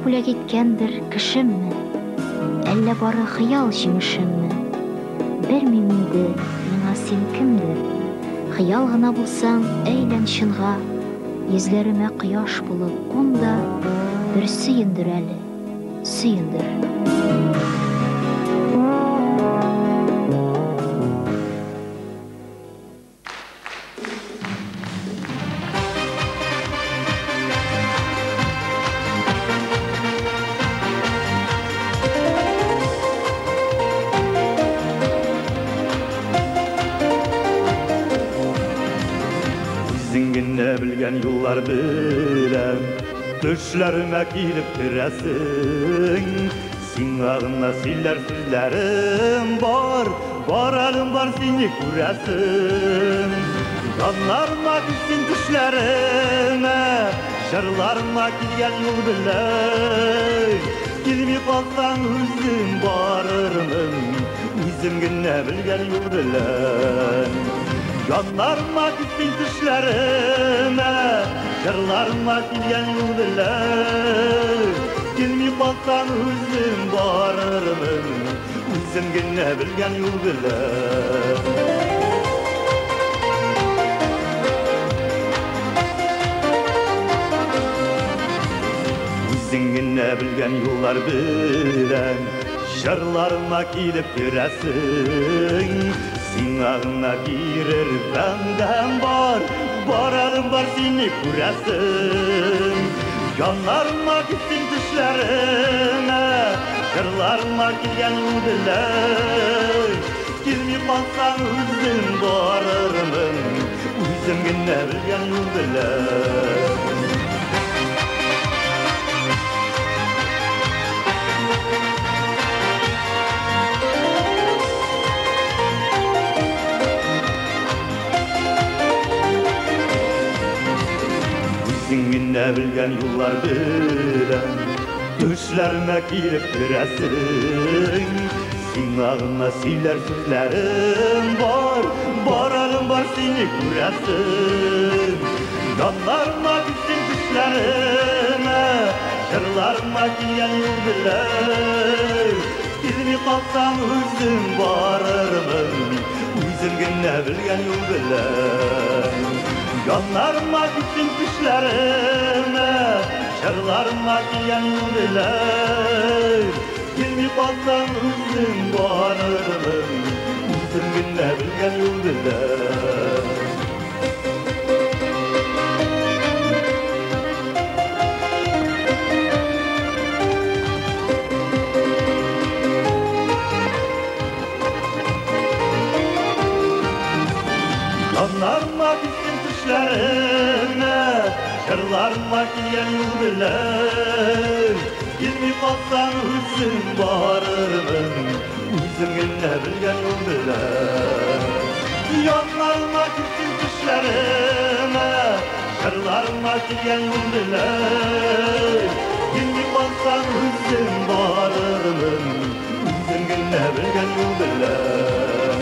бүләк иткәндер кешемме, әллә бары хыял җимешемме? Белмим инде, миңа син кемдер? Хыял гына булсаң, әйлән чынга, йөзләремә кояш булып кун да, бер сөендер әле, сөендер. Bilgen yollar bilen düşlerime kilip giresin. Sinağına siller sözlerim var, varalım var seni göresin. Kanlarıma gitsin düşlerime, şarlarıma kilgen yol bilen. Kilimi kalsan üzüm barırım, üzüm günne bilgen yol bilen. Yanlarıma gitsin düşlerime, şarlarıma kilgen yol bilen. Kilmi baksan üzüm barırım, üzüm günne bilgen yol bilen. Üzüm günne bilgen yollar bilen, şarlarıma kilip giresin. Sinağına girer benden var, varalım var seni göresin. Yanlarıma gitsin düşlerime, şarlarıma kilgen yol bilen. Kilmi baksan üzüm barırım, üzüm günne bilgen yol bilen. Minne bilgen yollar bilen düşlerime kilip giresin. Sinağına siler sözlerim var, varalım var seni göresin. Yanlarıma gitsin düşlerime, şarlarıma kilgen yol bilen. Kilimi kalsam üzüm barırım, üzüm günne bilgen yol bilen. Yanlarıma gitsin düşlerime, şarlarıma kilgen yol bilen. Kilmi kalsam üzüm barırım, üzüm günne bilgen yol bilen. Yanlarıma gitsin düşlerime, şarlarıma kilgen yol bilen. Kilmi kalsam üzüm barırım, üzüm günne bilgen yol bilen. Yanlarıma gitsin düşlerime, şarlarıma kilgen yol bilen. Kilmi kalsam üzüm barırım, üzüm günne bilgen yol bilen.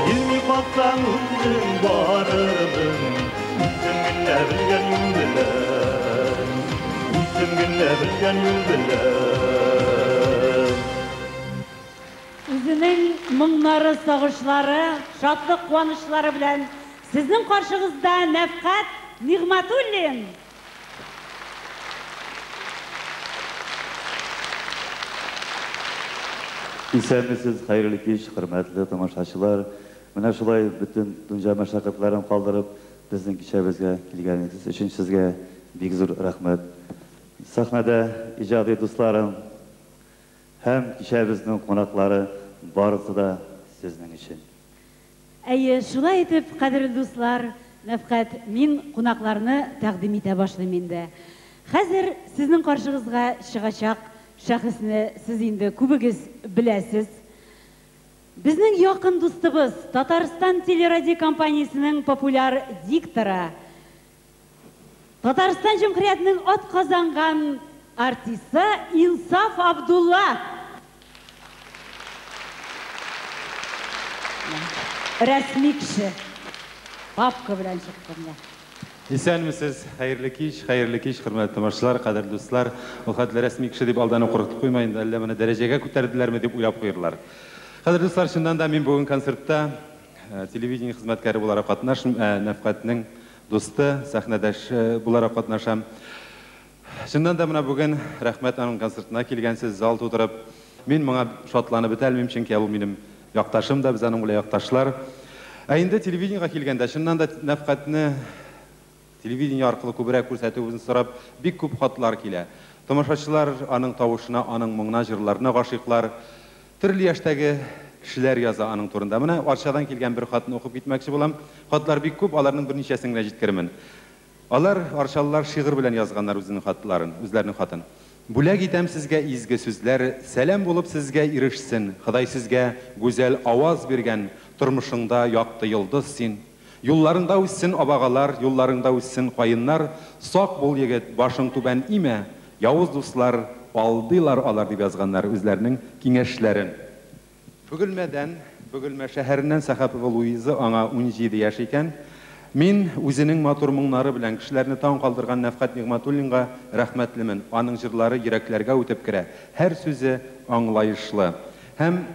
Kilmi kalsam üzüm barırım, üzüm günne bilgen yol bilen. Üzüm günne bilgen yol bilen. Üzünün mыңнары, сагышлары, шатлык куанышлары белән сезнең каршыгызда Нәфкать Нигъмәтуллин. Исәнмесез, хәерле кич, хөрмәтле тамашачылар. Менә шулай бүтән дөнья мәшәкатьләрен калдырып, безнең кичәбезгә килгәнегез өчен сезгә бик зур рәхмәт. Сәхнәдә иҗади дусларым һәм кичәбезнең кунаклары барысы да сезнең өчен. Әйе, шулай итеп, кадерле дуслар, Нәфкать, мин кунакларны тәкъдим итә башлыйм инде. Хәзер сезнең каршыгызга чыгачак шәхесне сез инде күбегез беләсез. Безнең якын дустыбыз, Татарстан телерадио компаниясының популяр дикторы, Татарстан җәмгыятенең атказанган артисты Инсаф Абдулла. Рәсми кеше. Папка белән чыктым. Исәнмесез, хәерле кич, хөрмәтле тамашачылар, кадерле дуслар. Ул хәтле рәсми кеше дип алдан куркытып куймаен, әллә моны дәрәҗәгә күтәрделәрме дип уйлап куйырлар. Кадерле дуслар, шуннан да мин бүген концертта телевидение хезмәткәре буларак катнашам, Нәфкатьнең дусты, сәхнәдәш буларак катнашам. Шуннан да менә бүген рәхмәт аның концертына килгәнсез, зал тутырып, мин моңа шатланып бетәлмим, чөнки ул минем якташым да, без аның белән якташлар. Инде телевидениега килгәндә, шуннан да Нәфкатьне телевидение аркылы күбрәк күрсәтүебезне сорап, бик күп хатлар килә. Тамашачылар аның тавышына, аның моңна, җырларына гашыйклар, төрле яшьтәге кешеләр яза аның турында. Менә Арчадан килгән бер хатны укып китмәкче булам. Хатлар бик күп, аларның берничәсен генә җиткермен. Алар арчалылар шигырь белән язганнар үзенең хатларын, үзләренең хатын. Бүләк итәм сезгә изге сүзләр, сәлам булып сезгә ирешсен. Ходай сезгә гүзәл аваз биргән, тормышыңда якты йолдыз син. Юлларында үссен абагалар, юлларында үссен каеннар, сак бул егет, башың түбән имә, явыз дуслар алдылар алар дип язганнар үзләренең киңәшләрен. Бөгелмә шәһәреннән Сәхапова Луиза аңа 17 яшь икән. Мин үзенең матур моңнары белән кешеләрне таң калдырган Нәфкать Нигъмәтуллинга рәхмәтлемен. Аның җырлары йөрәкләргә үтеп керә. Һәр сүзе аңлаешлы. Һәм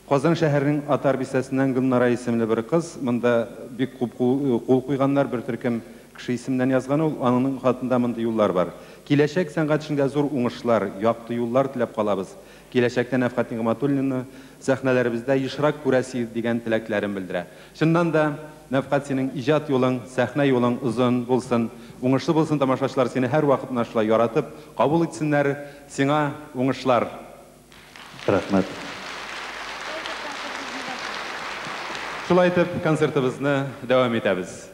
Казан шәһәренең Атар бистәсеннән Гөлнара исемле бер кыз, монда бик күп кул куйганнар, бер төркем кеше исеменнән язган ул, аның хатында монда юллар бар. Киләчәк сәнгать эшендә зур уңышлар, якты юллар теләп калабыз. Киләчәктә Нәфкать Нигъмәтуллинны сәхнәләребездә ешрак күрәсез дигән теләкләрен белдерә. Шуннан да Нәфкать синең иҗат юлың, сәхнә юлың узын булсын, уңышлы булсын, тамашачылар сине һәр вакыт шулай яратып, кабул итсеннәр, сиңа уңышлар. Рәхмәт. Шулай итеп, концертыбызны дәвам итәбез.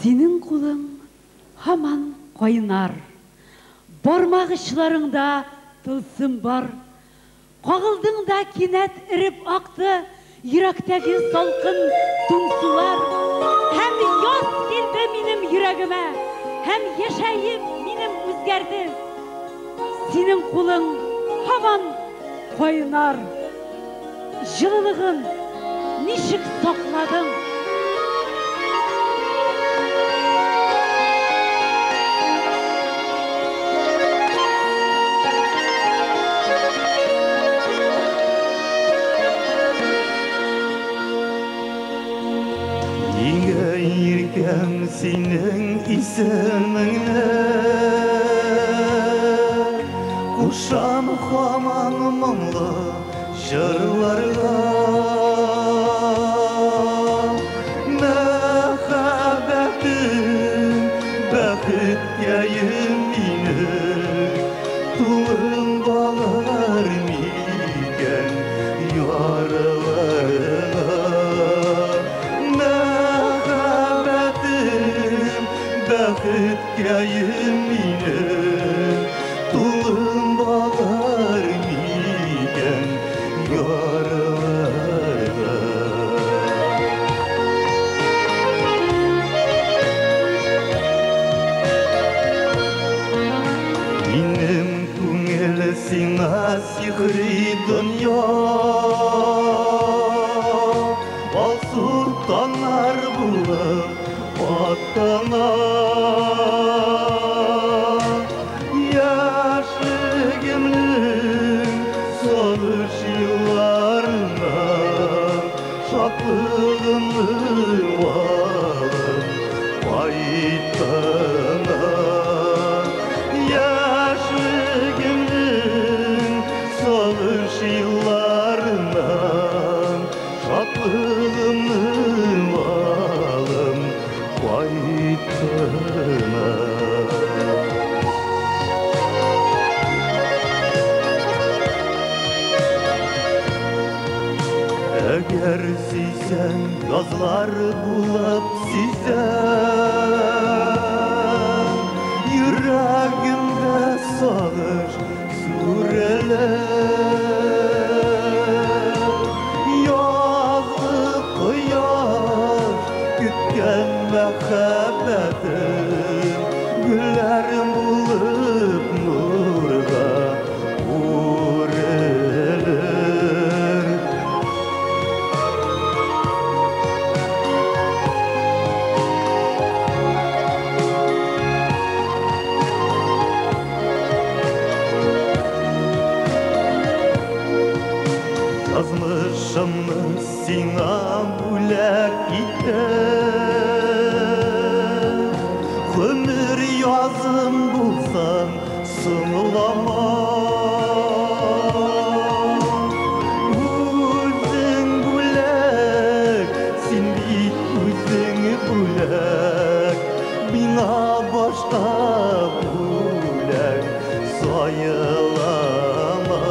Синең кулың һаман кайнар, бармагычларыңда тылсым бар. Кагылдың да кинәт иреп акты, йөрәктәге салкын тунсулар. Һәм яз килде минем йөрәгемә, һәм яшәеп минем үзгәрде. Синең кулың һаман кайнар. Жылылығын нишек сақладың? Иңгә иркәм синең исемеңне, кушам һаман моңлы җырларга. Мәхәббәтем бәхеткәем минем, тулым балар микән ярыларга. Мәхәббәтем бәхеткәем минем, тулым балар микән ярыларга. Минем күңел сиңа сихри дөнья, ал суртаннар булып аттана. Яшьлегемнең сагыш елларына, шатлыгымның валым кайтана. Яшьлегемнең сагыш елларына, шатлыгымның валым кайтана. Әгәр сизсәң, язлар булып сизсәң, йөрәгемдә сагыш сүрелер. Язгы кояш көткән мәхәббәтем, гөлләрем булып нурга үрелер. Yazmışımı sina bülek iter Ömür yazım bulsan sınılama Uzun bülek sen bit uzun bülek Bina başka bülek sayılama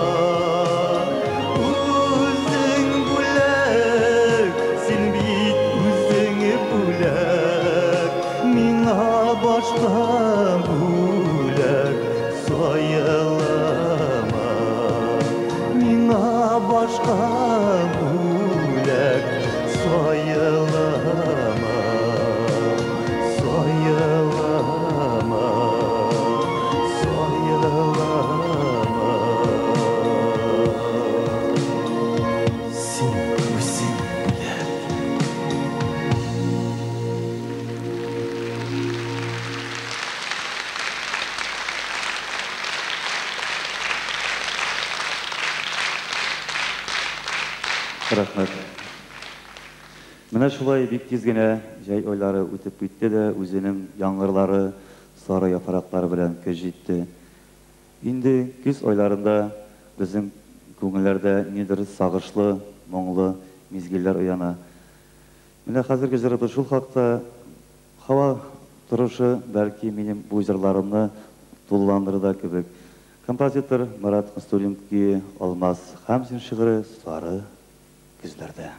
Uzun bülek sen bit uzun bülek Bina başka bülek sayılama Bina başka bülek sayılama Sayılama Sayılama Sen özün bile Рахмет. Менә шулай бик тиз генә җәй айлары үтеп китте дә, үзенең яңгырлары, сары яфраклары белән көз җитте. Инде көз айларында безнең күңелләрдә нидер сагышлы, моңлы мизгилләр уяна. Менә хәзерге җырыбыз шул хакта һава торышы бәлки минем бу җырларымны тулыландырыр да кебек. Композитор Марат Кыстуринский Алмаз Хамзин шигыре сары күзләрдә.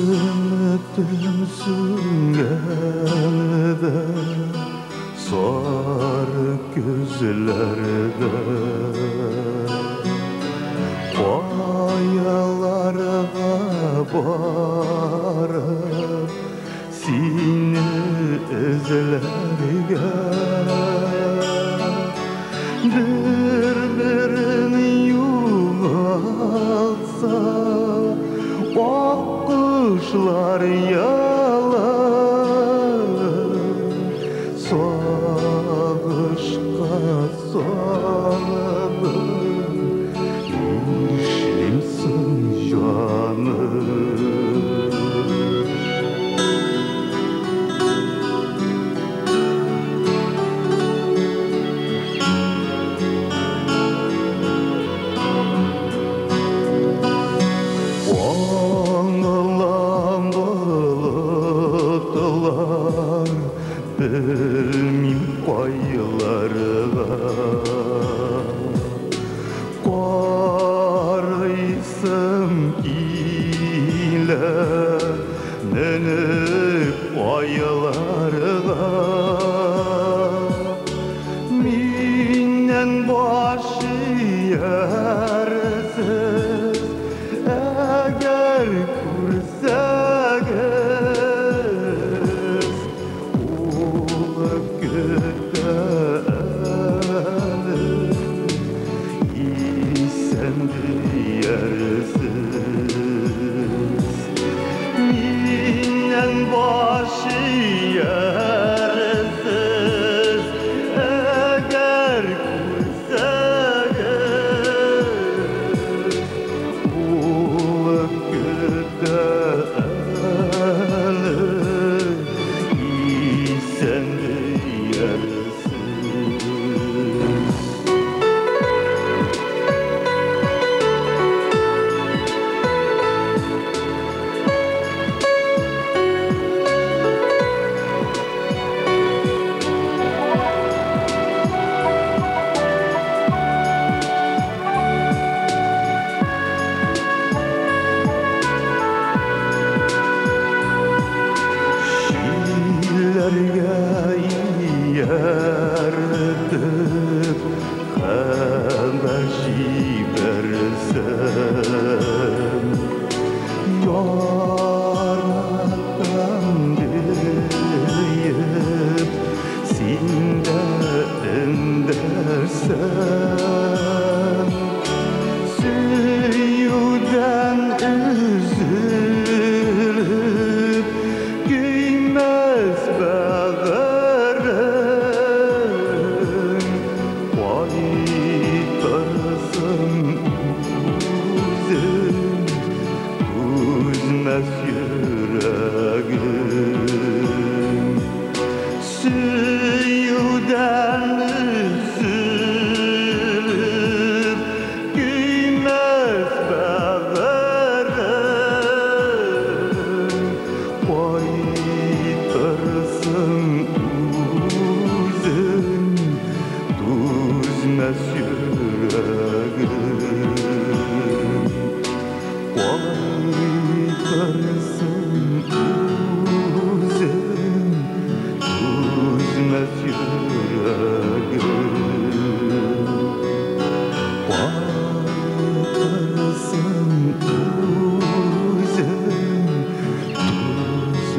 Ümitim süngerде, sarı gözlerde Kayalarga barıp seni izlerge Bir-birini yuvalsa Kuşlar yalan Sağışka salınır İşlimsin canım Bilmem paylarga Karıysam ile Nenip paylarga Minen başı yersiz Eğer kursagiz Minen başı yer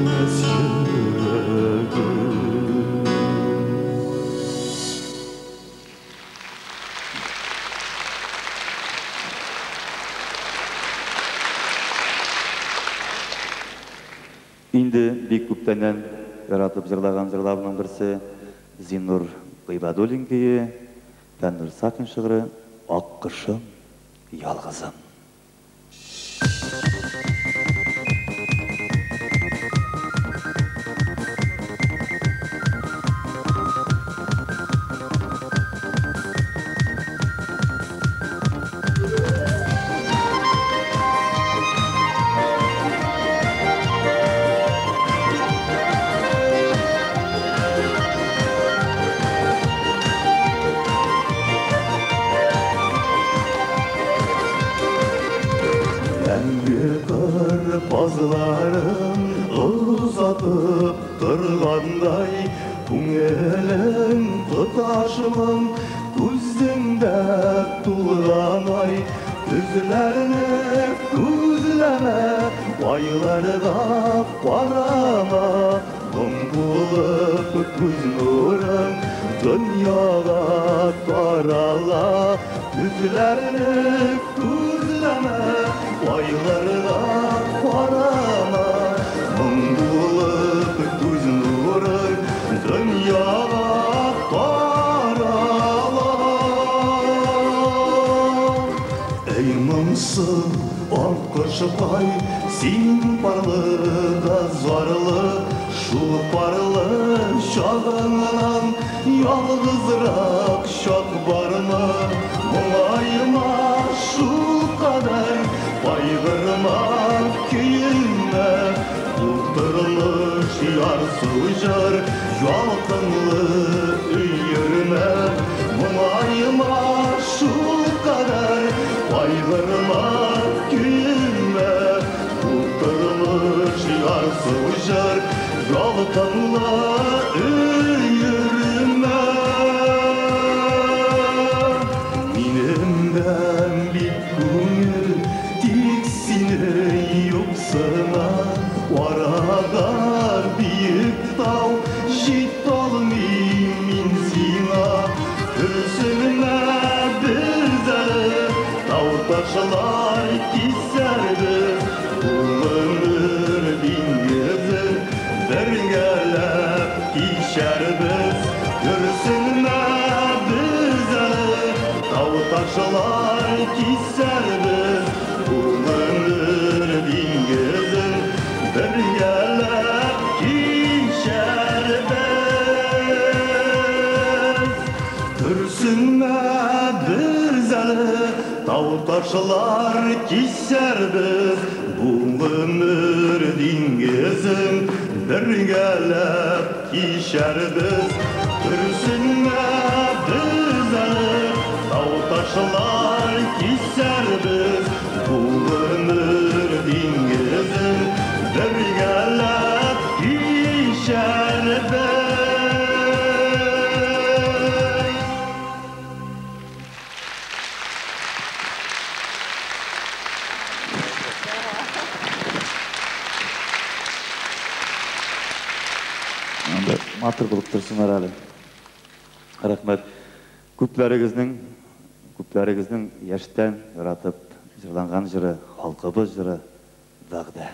Üşümez yüreğim. Инде бик күптәннән яратып җырлаган җырларның берсе Зиннур Гыйбадуллин көе, Фәннур Сафин шигыре «Ак кышым, ялгызым». Bazılarım uzatıp durganday Күңелің тұташымын күздіңде тұлғанай Күзләріне күзләмә, байларға қарама Мұң болып күз нұрың дүнияға тарала Күзләріне күзләмә, байларға қарама Мұң болып күз нұрың дүнияға тарала Ей мұңсыз аңқышпай сен парлы да зарлы Шул парлы шағыңнан ялғызырақ шақ бармы Мұңайма шул қадай Байгырма күйінме Ұлтырылыш ярсу жар Жалқынлы үйірме Мұңайма шул қадай Байгырма күйінме Ұлтырылыш ярсу жар Жалқынлы үйірме Минемден бит көңіл Тек сені юқсына Арада биік тау Жет алмайым мен сиңа Күрсінме біздері Тау ташылар кесәрбіз Бұл өмір деңгізін Біргелеп кешәрбіз Күрсінме біздері Тау ташылар кесәрбіз Бұл өмір деңгізін Біргелеп кешәрбіз Күрсінме біздері Тау ташылар кесәрбіз Бұл өмір деңгізін Біргелеп кешәрбіз Күрсінме біздері Тау ташылар кесәрбіз Бұл өмір деңгізін Біргелеп кешәрбіз Матыр болып тұрсыңар әлі. Рахмет. Көпләрігіздің яштан яратып жырланған жыры, халқыбыз жыры Дағда.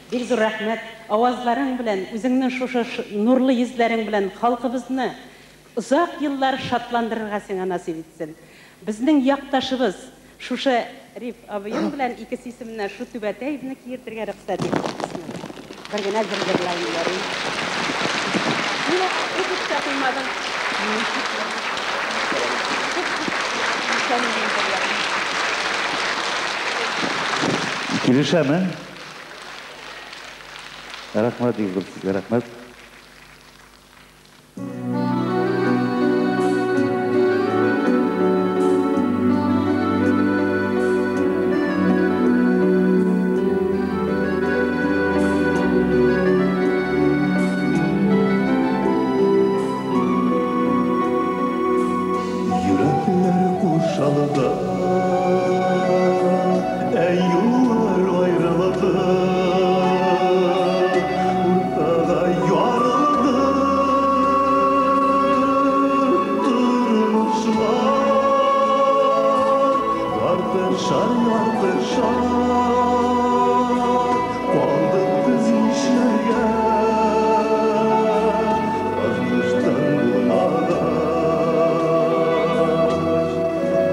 Бик зур рәхмәт. Авазларың белән, үзеңнең шушы нурлы йөзләрең белән халкыбызны узак еллар шатландырырга сиңа насыйп итсен. Безнең якташыбыз шушы Риф абыем белән икесе исеменнән шу түбәтәйне киертергә рөхсәт итсен. Бер генә зирләрләр. Мин укып та куймадым. Килешәме? Рәхмәт, сезгә рәхмәт.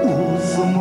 Uzun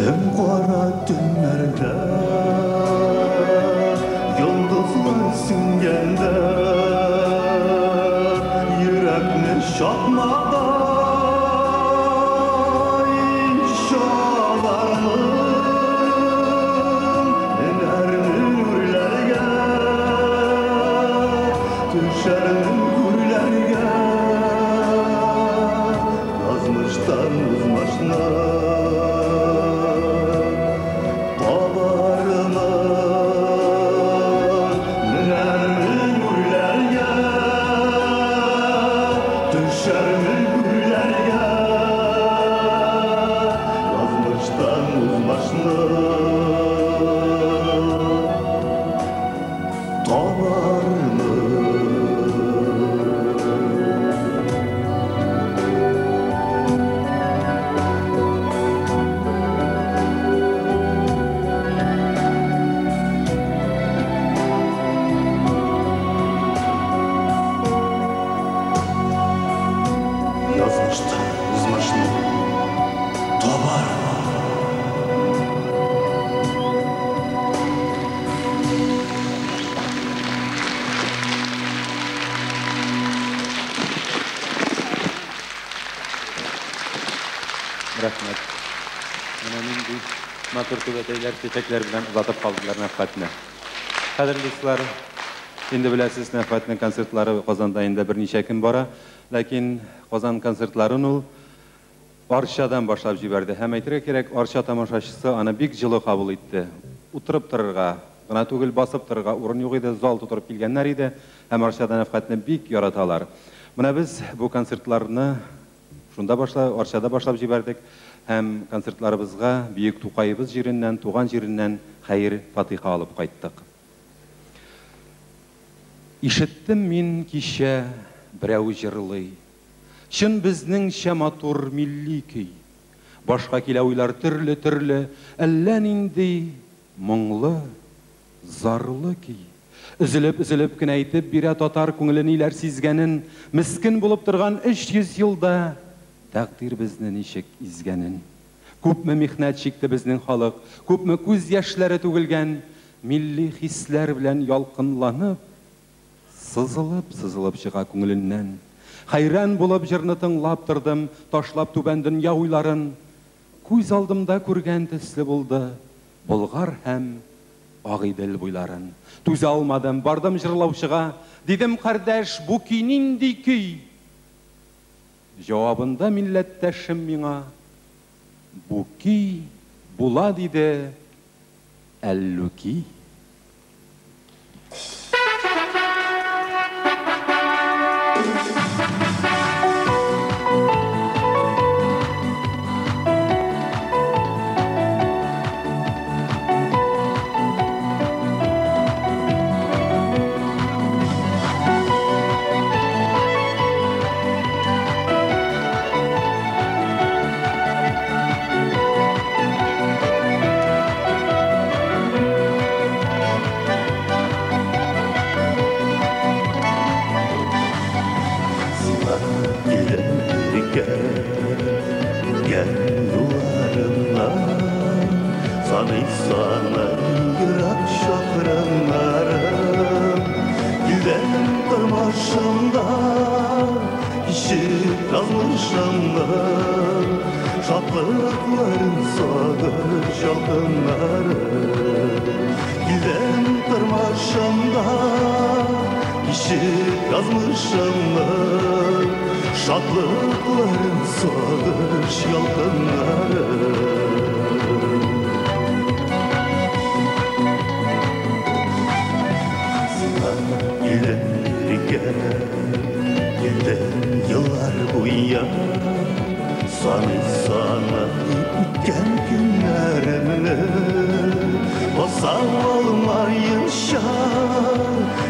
Qora tünlerde yıldızlar singende yürekni şakmada inşalarım inermin gürlerge düşermin gürlerge yazmıştan uzmaşına Рахмет. Менә нинди матур түбәтәйләр, чәчәкләр белән озатып калдылар Нәфкатьне. Кадерле дуслар, инде беләсез, Нәфкатьнең концертлары Казанда инде берничә көн бара, ләкин Казан концертларын ул Арчадан башлап җибәрде. Һәм әйтергә кирәк, Арча тамашачысы аны бик җылы кабул итте. Утырып торырга, гына түгел басып торырга урын юк иде, зал тутырып килгәннәр иде, һәм Арчада Нәфкатьне бик яраталар. Менә без бу концертларны шунда Арчада башлап җибәрдек, һәм концертларыбызга Бөек Тукайыбыз җиреннән, туган җиреннән хәйр фатиха алып кайттык. Ишеттем мин кичә берәү җырлый, чын безнеңчә матур милли көй. Башка килә уйлар төрле-төрле, әллә нинди моңлы, зарлы көй. Üzülüp кенә әйтеп бирә татар күңелен иләр сизгәнен, мискин булып торган 300 елда тәкъдир безне ничек изгәнен. Күпме михнәт чикте безнең халык, күпме күз яшьләре түгелгән, милли хисләр белән ялкынланып, сызылып чыга күңеленнән. Хайран булып җырны тыңлап тордым, ташлап түбән дөнья уйларын. Күз алдымда күргән төсле булды Болгар һәм Агыйдел буйларын. Түзә алмадым, бардым җырлаучыга, дидем, кардәш, бу көй нинди көй? Җавабында милләттәшем миңа, бу көй була диде Әллүки. Şaplıkların sağır şalkınları Giden tırmaşımda Kişi yazmışımda Şaplıkların sağır şalkınları Giden yıllar boyunca Sana ütken günlerimle Basam olmayınca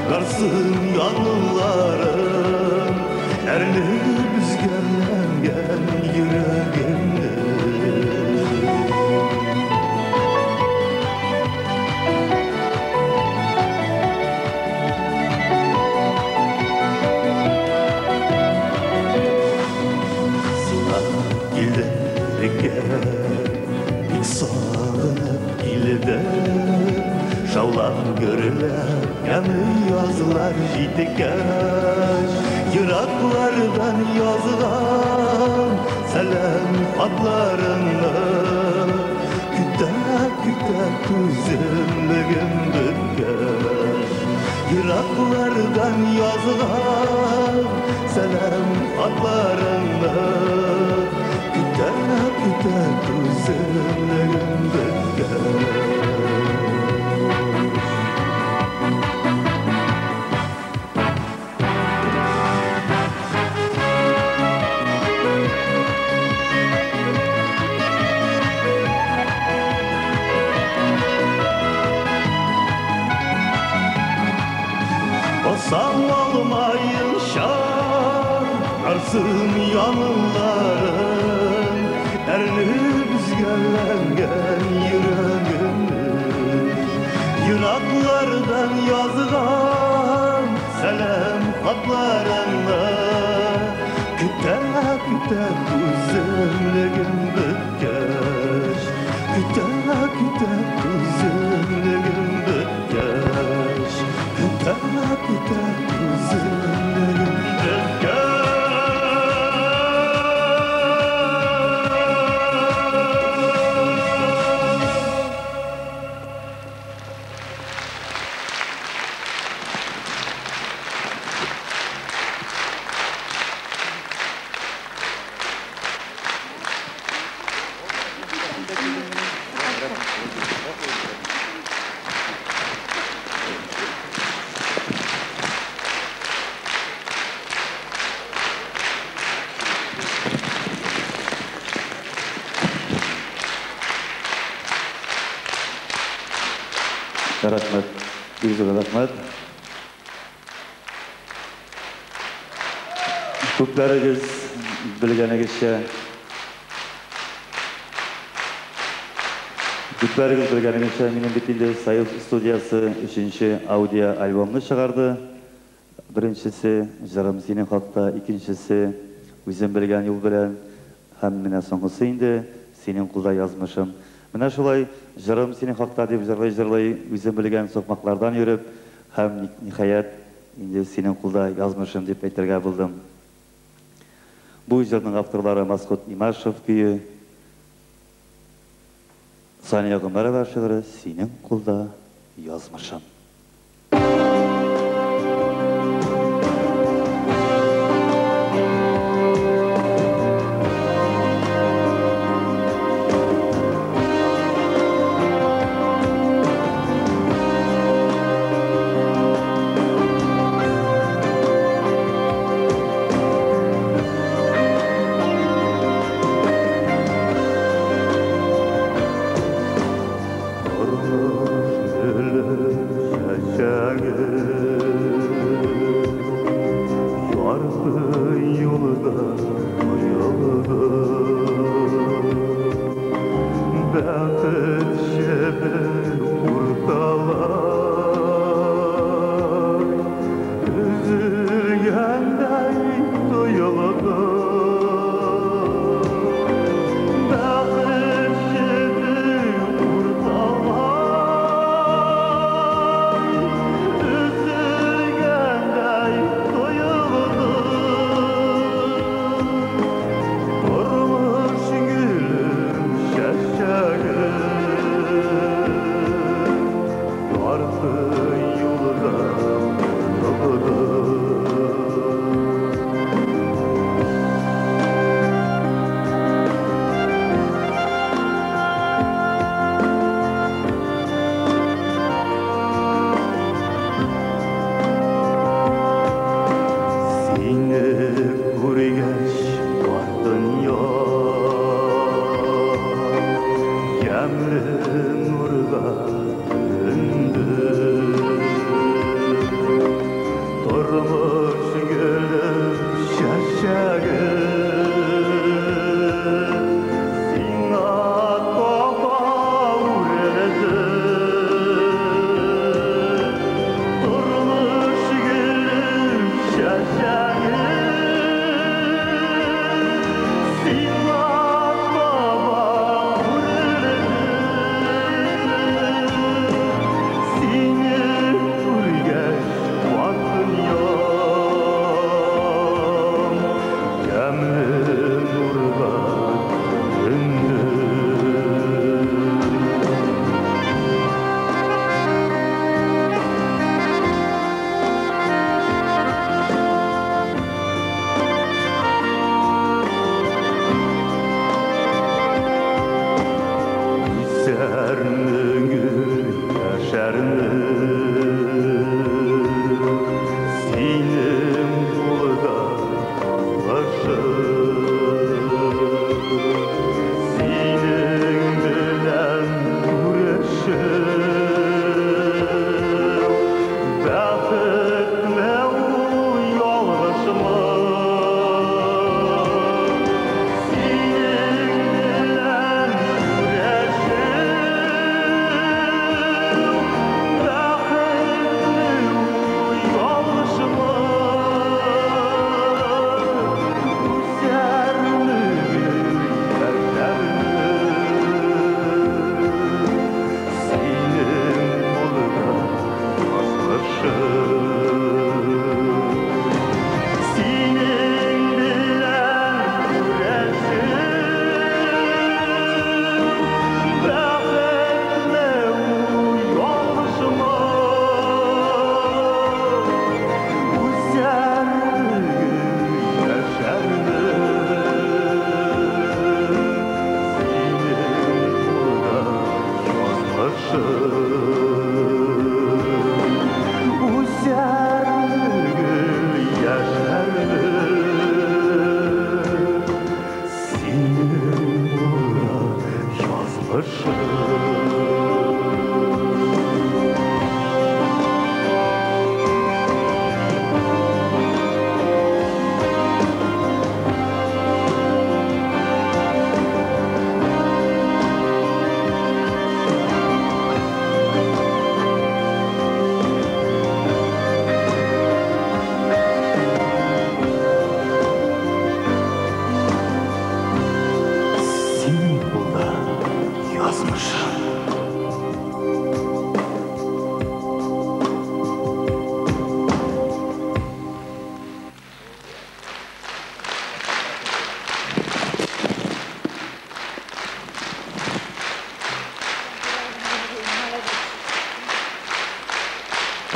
Karsın yanılarım Erli büzgerlengen yüreğimde Бик сағынып илдім, шаулап көрілер Яны язылар житекеш Йыраклардан язған Сәлем хатларыңны Күтә күзімлігім бүткеш Йыраклардан язған Сәлем хатларыңны Күтә күзімлігім бүткеш Basam olmayınca Arsın yanımların Erli büzgerlengen yüreğimni Yıraklardan yazılan Selam hatlarınla Küte kuzumlegim bütkeş Küte kuzumlegim bütkeş Küte kuzumlegim bütkeş Рахмет, бигзор рахмет. Көпләрегез белгәнегезчә, минем бит инде Союз студиясы 3-нче аудио альбомны чыгарды. Беренчесе Җырым синең хакта, икенчесе Үзем белгән юл белән, һәм менә соңгысы инде Синең кулда язмышым. Менә шулай Җырым синең хакта дип җырлый, үзем белгән сокмаклардан йөреп, һәм ниһаять инде Синең кулда язмышым дип әйтергә булдым. Бу җырның авторлары Масгут Имашев көе, Сания Гомәрова шигыре Синең кулда язмышым.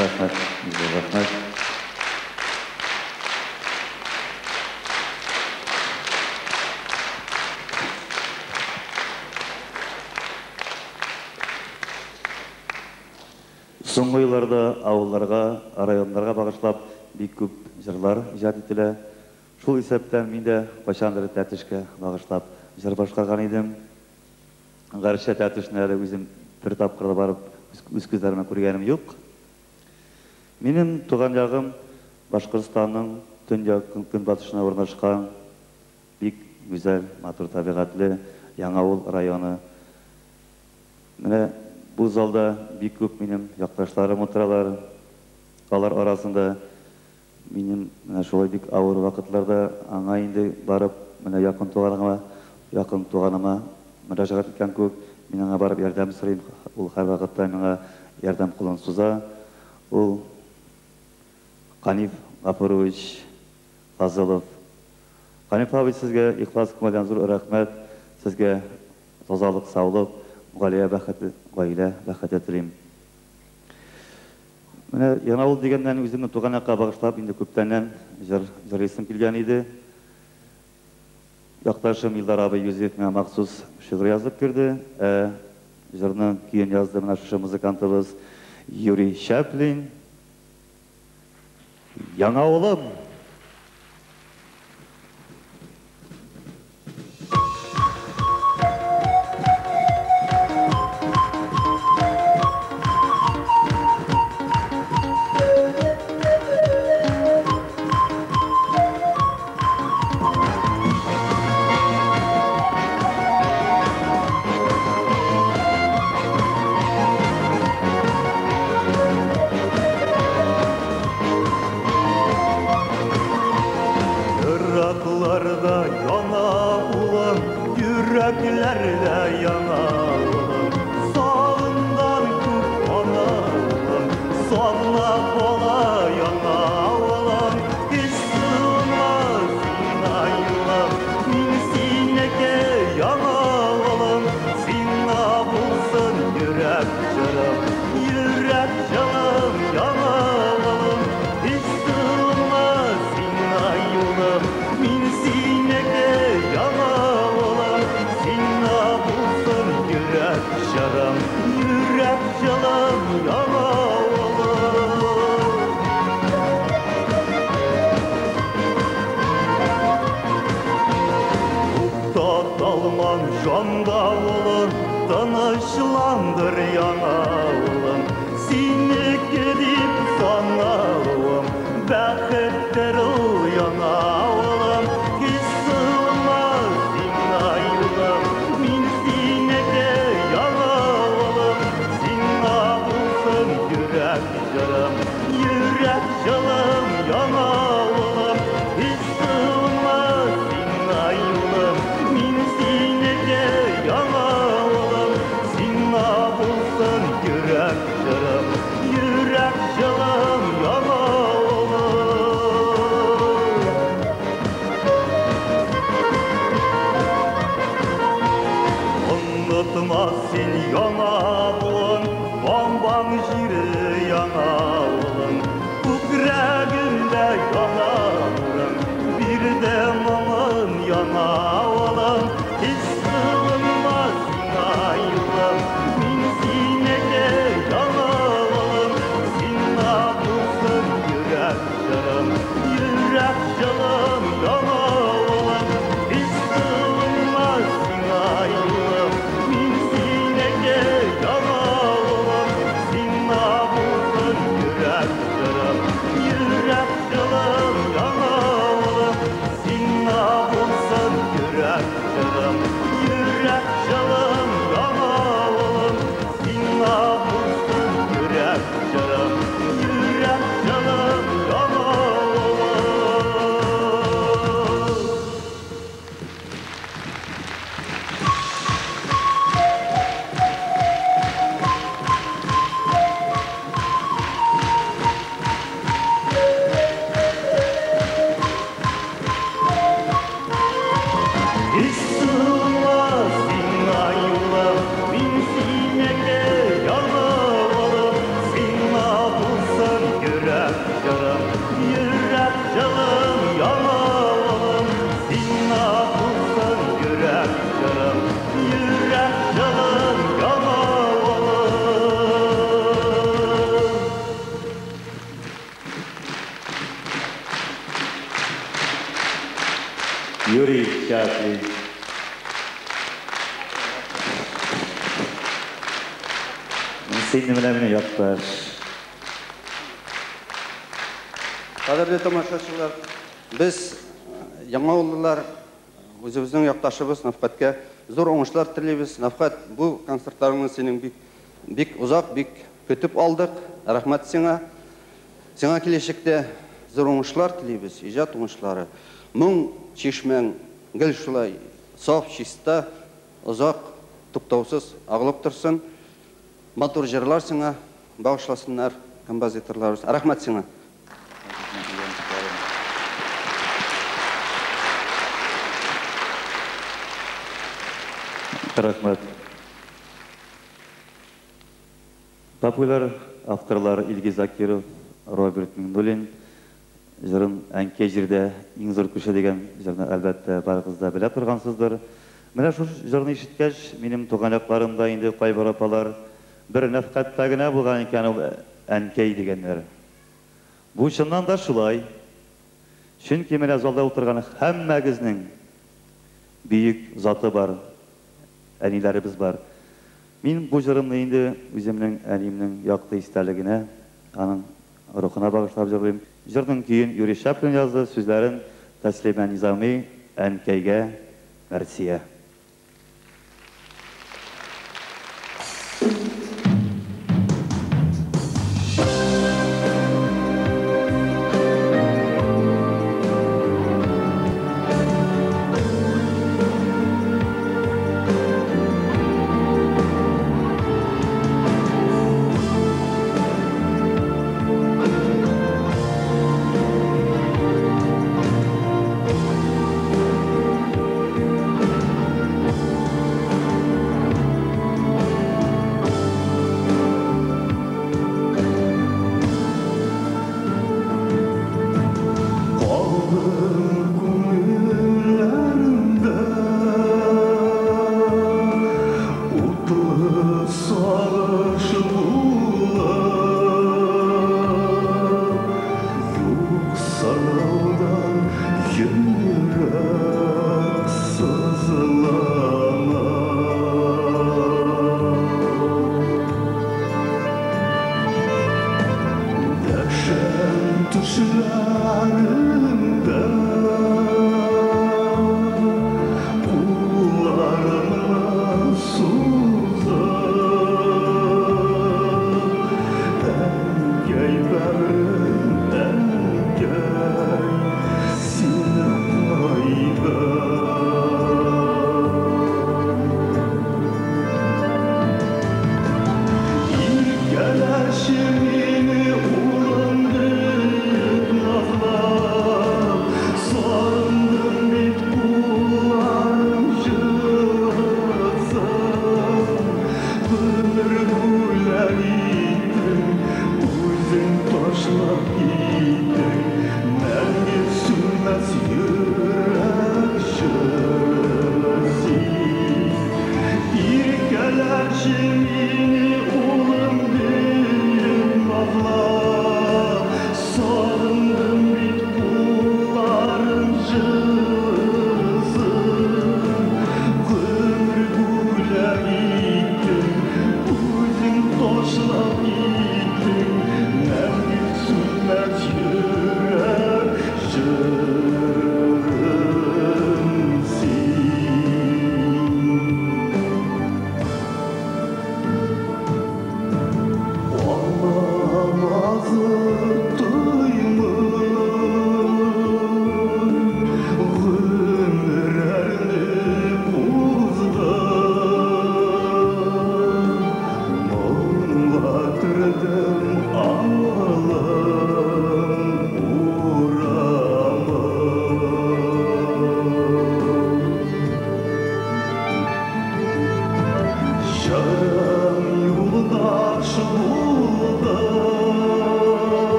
Рахмат, рахмат. Соңғы йылларда авылларга, районнарга багышлап бик күп җырлар иҗат ителә. Шул исәптән мин дә кайчандыр тәтешкә багышлап җыр башкарган идем. Гарча тәтешне әле үзем бер тапкыр барып үз күзләремә күргәнем юк. Минем туган ягым Башкортстанның төньяк көнбатышына урнашкан бик гүзәл, матур табигатьле Яңавыл районы. Менә бу залда бик күп минем якташларым утыралар. Алар арасында минем менә шулай бик авыр вакытларда аңа инде барып, менә якын туганыма мөрәҗәгать иткән күк, мин аңа барып ярдәм сорыйм. Ул һәр вакытта миңа ярдәм кулын суза. Ул Каниф Гафурович Фазылов. Каниф абый, сезгә ихлас күңелдән зур рәхмәт. Сезгә тазалык, саулык, гаилә бәхете, гаилә бәхете телим. Менә Яңавыл дигәннән үземне туган якка багышлап инде күптәннән җырлыйсым килгән иде. Якташым Илдар абый Юзеф миңа махсус шигырь язып бирде. Җырны кийин язды менә шушы музыкантыбыз Юрий Чаплин. Яңавылым. Yürek çalım yana oğlum. Dalman janda olur, tanışlandır yanağım. Seni gidip sanalım, bәхеттер uyanalım. Hiç sığmaz dinayılım, min sinege yanalım. Sinna bulsun yürek jarım, yürek jalım yanalım. Hiç sığmaz dinayılım, min sinege yanalım. Sinna bulsun yürek jarım, yürek jalım yanalım. Unutma sen yanağın, bambam jiri yanağın. Kükrəgimdə yanağın, bir də mamın yanağın. Hiç sığınmaz sinayılım, min sinəgə yanağın. Sinna bulsun yürək jarım, yürək jalım yanağın. Hiç sığınmaz sinayılım, min sinəgə yanağın. Sinna bulsun yürək jarım, yürək jalım yanağın. Sinna bulsun yürək jarım, yürək jalım yanağın. Sinna bulsun yürək jarım, yürək jalım yanağın. Hiç sığmaz sinayılım, min sinege yanalım. Sinna bulsun yürek jarım, yürek jalım yanalım. Sinna bulsun yürek jarım, yürek jalım yanalım. Юрий Чаплин. Сені мене якташ. Қадірлі тамашашылар, біз яңа ұлылар өзіміздің яқташыбыз Нафқатқа зор оңышлар тілейбіз. Нафқат, бұл концерттарыңыз сенің бик ұзақ, бик көтіп алдық. Рахмат сеңа. Сеңа келешекте зор оңышлар тілейбіз, ижат оңышлары. Мұң чешмәң гіл шулай саф, чиста, ұзақ, туктаусыз ағылып тұрсын. Матур жырлар сеңа бағышласындар композиторларыбыз. Рахмат сеңа. Рахмет. Популяр авторлар Илгиз Закиров, Роберт Миндулин. Жырын әнке жерде ең зор күші деген жырны әлбәтте барығызда біле тұрғансыздар. Менә шушы жырны ишеткәч, минем туганлыкларымда инде кайбер апалар бер Нафкатта гына булган икән ул әнкәй дигәннәр. Бу чыннан да шулай. Чөнки менә залда утырган һәммәгезнең бөек заты бар, әниләребез бар. Мин бу жырымны инде үземнең әниемнең якты истәлегенә, аның рухына багышлап җырлыйм. Жырның көйен Юрий Чаплин язды, сүзләрен Тәслимә Низами, әнкәйгә мәрсия. Sarışın ömür güleriydin, özün taşlap gittin, mermi sürmez yürek şırsiz. İrkeler şemini ulum deyim nazla, salındım bit kulların cızın. Ömür güleriydin, özün taşlap gittin, mermi sürmez yürek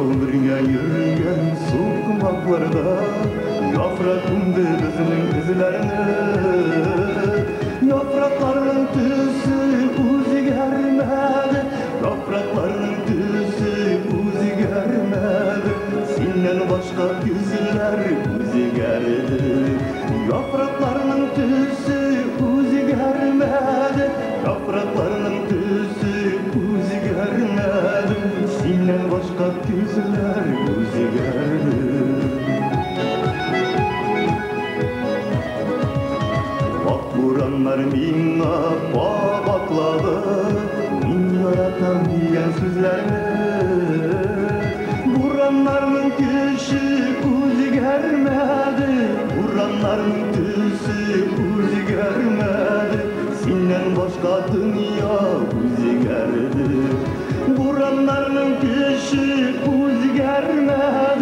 Ömrüne yürüyen sokmaklarda yaprakımdı gözünün izlerini. Yaprakların tüsü uzgermedi, yaprakların tüsü uzgermedi. Senden başka güzeller uzgerdi. Yaprakların tüsü uzgermedi, yaprakların tüsü uzgermedi. Senden başka güzeller uzgerdi. Bak buranlar minna bakladı, min yaratan diyen sözlerini. Buranların kişi uzgermedi, buranların tüsü uzgermedi. Senden başka dünya uzgerdi. Buranların kişi uzgermedi,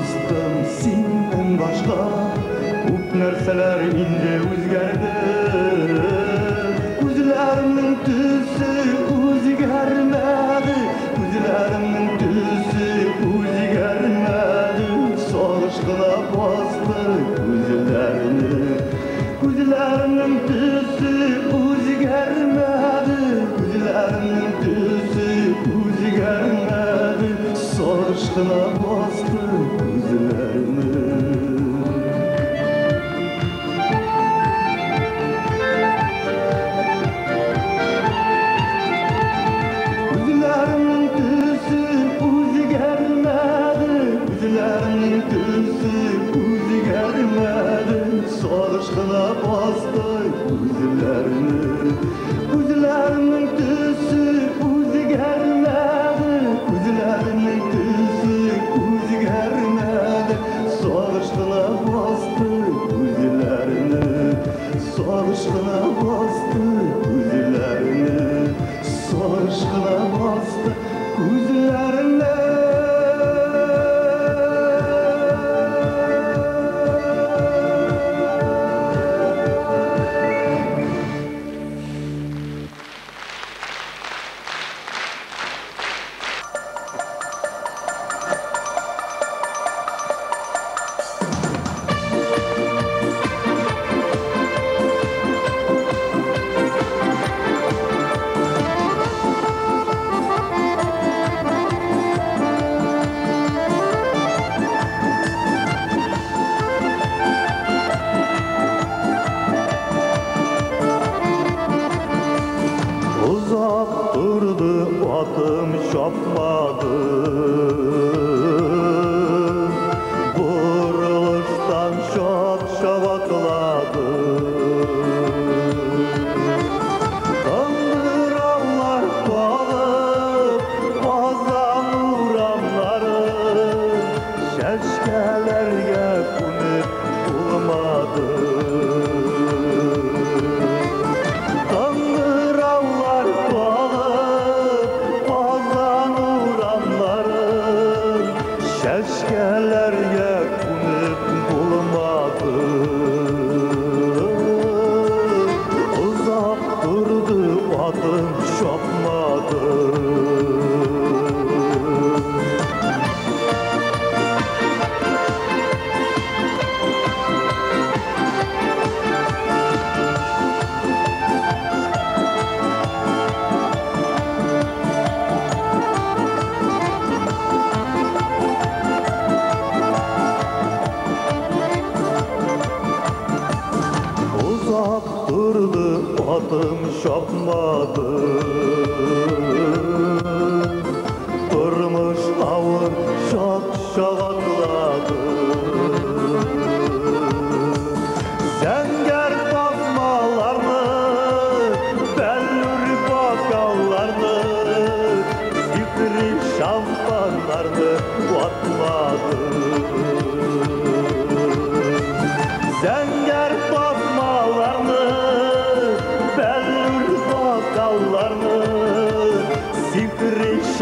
dostum senden başka Көп нәрселер инде үзгәрде Күзләремнең төсе үзгәрмәде Күзләремнең төсе үзгәрмәде Сагыш кына басты күзләрне Күзләремнең төсе үзгәрмәде Күзләремнең төсе үзгәрмәде Сагыш кына басты күзләрне Sağışkına bastı gözlerini Gözlerinin tüsü özgərmədi Gözlerinin tüsü özgərmədi Sağışkına bastı gözlerini Sağışkına bastı gözlerini Sağışkına bastı gözlerini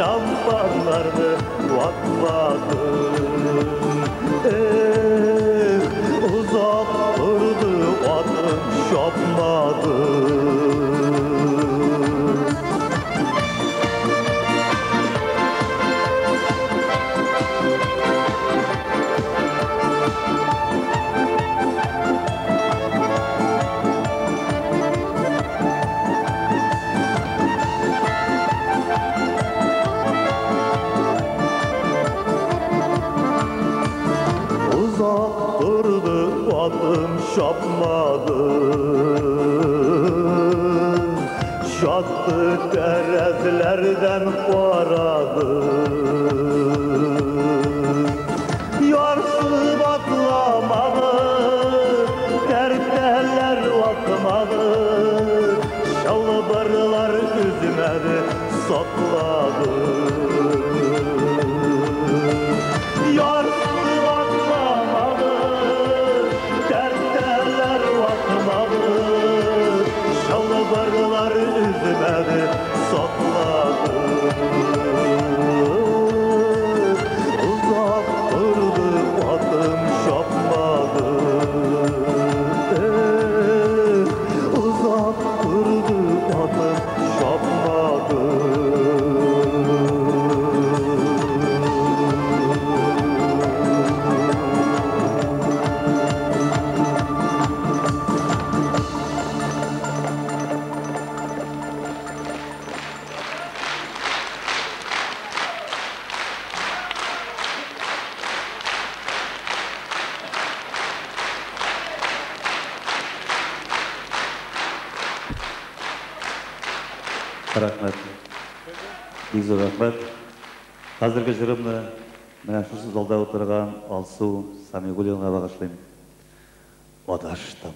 Şampanlarını vatladım Uzak durdu atım şapmadım Atım şapmadı Şattı terezlerden paradı Yarsız atlamadı Terteler atmadı Şalvarlar üzmedi sakladı Yarsız atlamadı Terteler atmadı Şalvarlar üzmedi sakladı Рахмет. Бик зур рахмет. Қазіргі жырымны менә шушы залда отырған Алсу Самигуллинға бағышлаймын. Адаштым.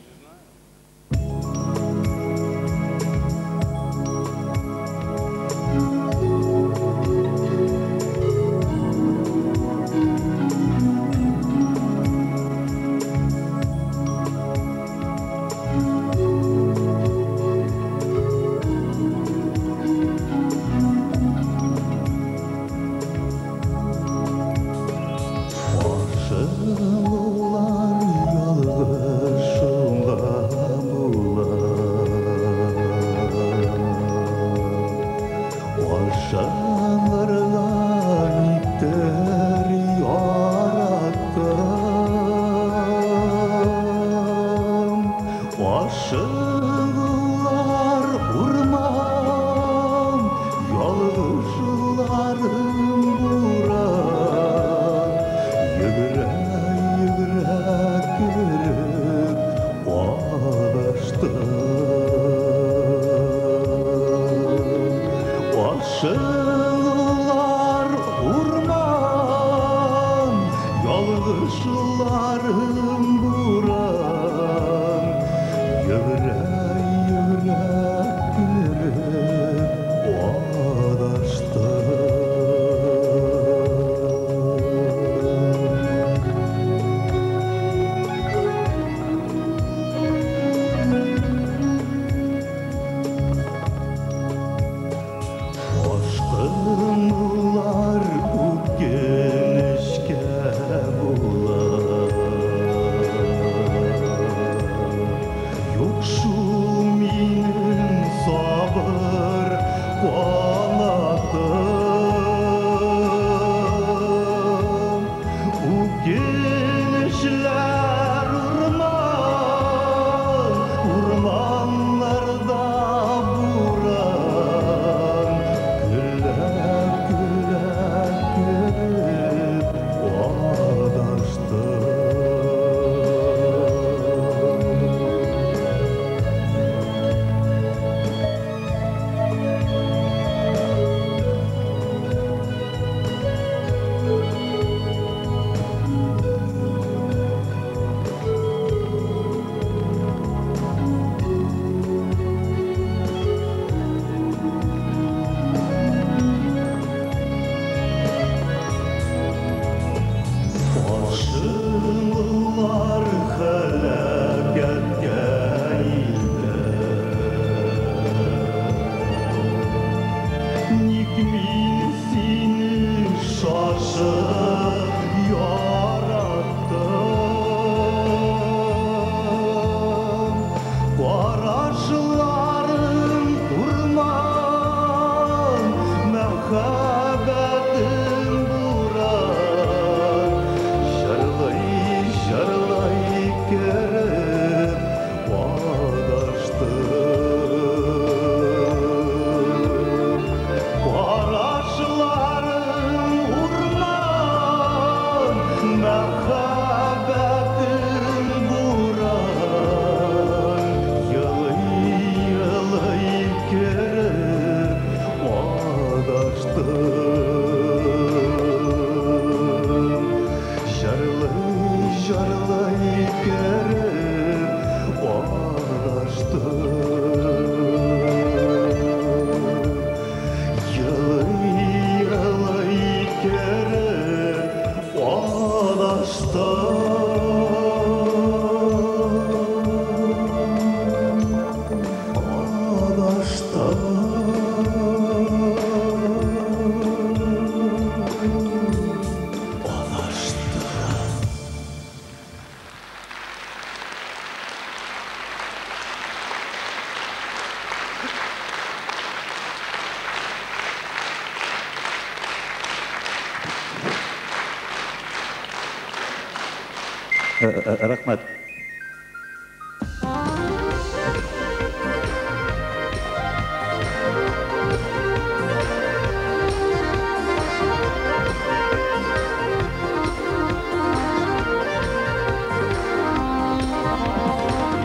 Рахмет.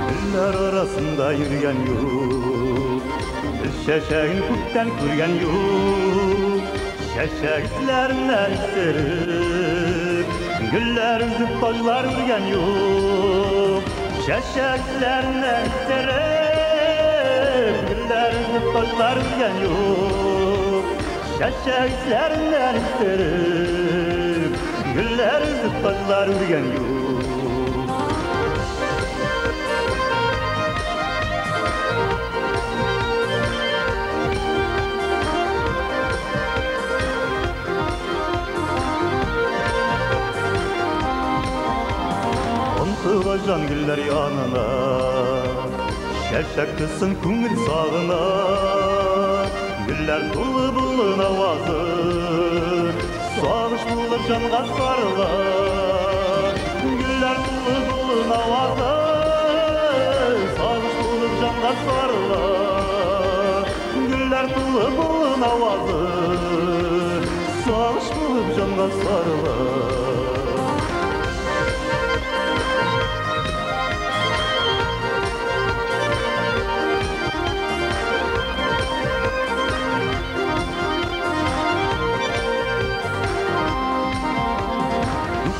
Güllər arasında yürüyen yok, Şeşeğin kütten kürgen yok Şeşeklerden isterim Güller üzüp taşlar ürgen yok Şeşeklerden isterim Güller üzüp taşlar ürgen yok Şeşeklerden isterim Güller üzüp taşlar ürgen yok Sıvacan güller yanına Şevşek kızsın kungil sağına Güller dolu bulun avazı Sağış bulur canға sarılar Güller dolu bulun avazı Sağış bulur canға sarılar Güller dolu bulun avazı Sağış bulur canға sarılar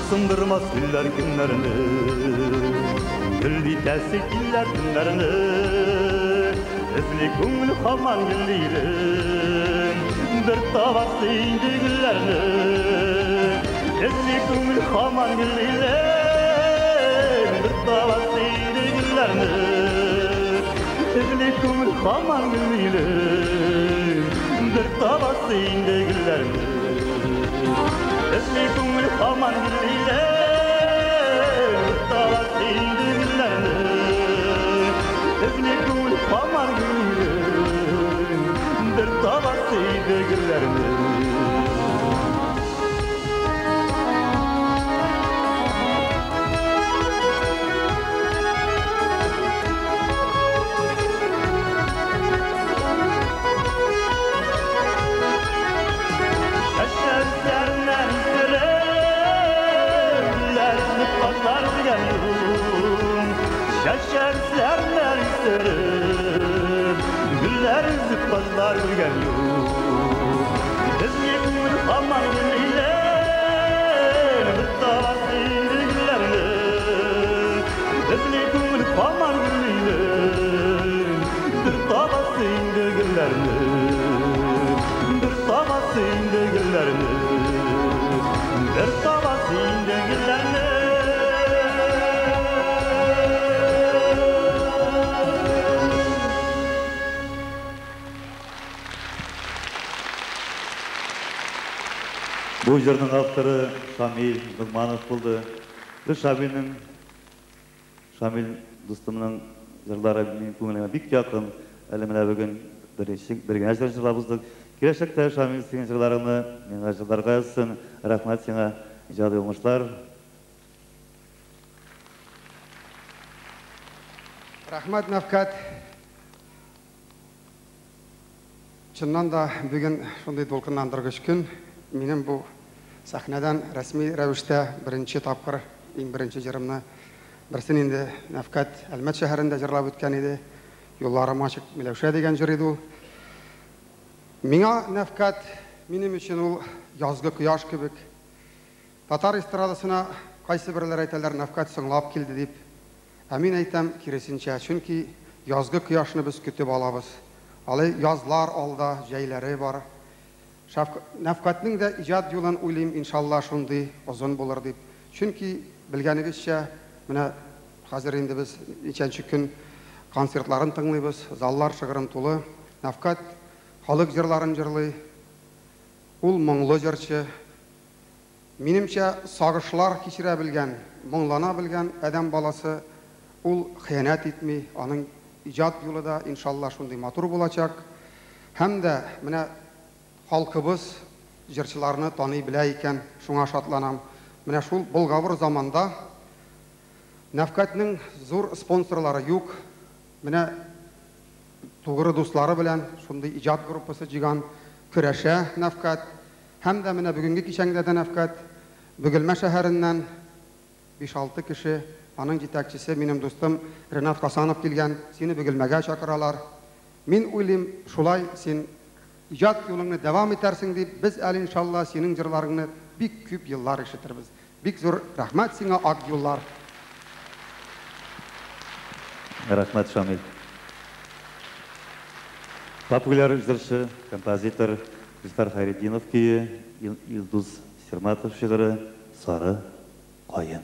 Sındırmaz güller günlerini Gül bitesi güller günlerini Ezli көңіл қалман gülleylim Bir tabak indi güllerini Ezli көңіл қалман gülleylim Bir tabak indi güllerini Ezli көңіл қалман gülleylim Bir tabak indi güllerini Ezli көңіл қалман gülleylim Tabak indi güllerini Ezli көңіл қалман gülleylim Bir tabak indi güllerini Şeşerlerden isterim Güller üzüp bazlar ürgen yok Ezgi көңіл қалман gülleyler Bir tabak indi güllerini Ezgi көңіл қалман gülleyler Bir tabak indi güllerini Bir tabak indi güllerini Bir tabak indi güllerini Bu jырның авторы Шамил Нұғманов болды. Шамил достымның жырлары менің көңіліме бик жақын. Әлі міне бүгін бірге әжден жырлабыздық. Келешекте Шамил сенің жырларыны менің жырларға жазсын. Рахмет сеңа, ижады оңышлар. Рахмет Нәфкат. Чыннан да бүгін шондай толқынландырғыш күн. Менің бұл сахнадан рәсми рәвіште бірінші тапқыр, ең бірінші жырымны бірсін енді Нәфкат Әлмәт шәһәрінде жырлап өткен еді. Yollarım açık Milevşe деген жыр еді. Миңа Нәфкат, менің үшін ол язгы құяш кебек. Татар эстрадасына қайсы бірлер айталар Нәфкат сыңлап келді деп. Әмин айтам кересінше, чүнки язгы құяшны біз күтіп алабыз. Алай язлар алда, жәйлері бар. Нәфкатның да ижад жолын ойлайым, иншалла шундай ұзын болар деп. Чүнки білгенігізше, міне қазір енді біз нешінші күн концертларын тыңлайбыз, заллар шығырын толы. Нәфкат халық жырларын жырлай. Ол мұңлы жыршы. Менімше сағышлар кешіре білген, мұңлана білген әдәм баласы ол қиянат етмей, аның ижад жолы да иншалла шундай матур болачак. Һәм дә менә халқыбыз жырчыларны таный білә икән, шуңа шатланам. Менә шул болғавыр заманда Нәфкатның зур спонсорлары юк. Менә тугры дуслары белән шундай иҗат группасы җыйган көрәшә Нәфкат. Һәм дә менә бүгенге кичәңдә дә Нәфкат Бөгелмә шәһәреннән 5-6 кеше, аның җитәкчесе минем дустым Ренат Хасанов килгән. Сине Бөгелмәгә чакыралар. Мен ойлайм, шулай сен ижад жолыңны давам етерсің деп, біз әлі иншалла сенің жырларыңны бик көп еллар ишеттербез. Бик зор рахмат сиңа, ак юллар. Рахмат, Шамил. Популяр жыршы, композитор Рустар Хайретдинов күйі, Илдус Серматов шығыры «Сары қайын».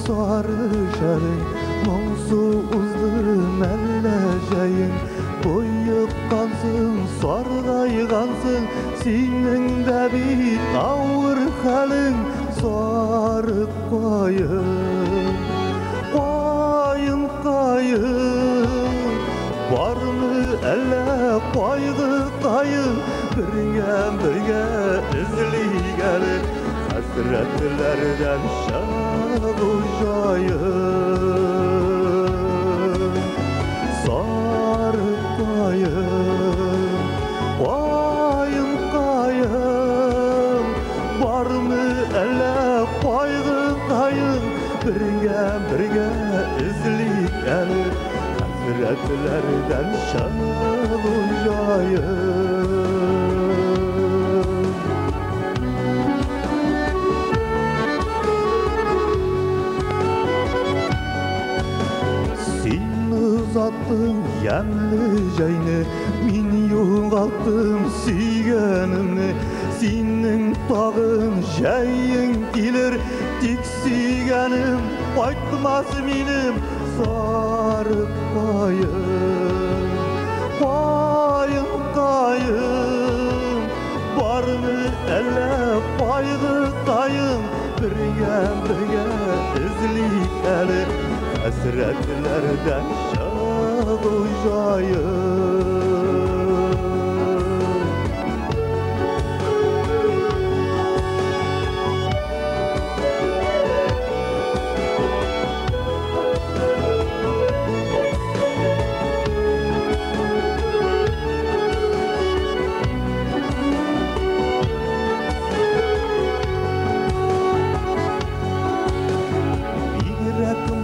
Sarı şarın, monsu uzun elle jayın, boyup kansın, sargaygansın, senin de bir ağır halin, sarı kayın, kayın kayın, var mı elle kaygı kayın, birge izli gelin, hasretlerden Ujayım, sarı kayım, kayım kayım, var mı ele kaygı kayım, birge izlik gelir, hasretlerden şad ujayım. Uzattım yemli jayını, min yoğalttım suyganimni, senin tağın jayın gelir, tik suyganim qaytmas menim sarı kayım, kayım kayım, barmı elle kaygı kayım, birge izlik gelir, hasretlerden şad ujayım.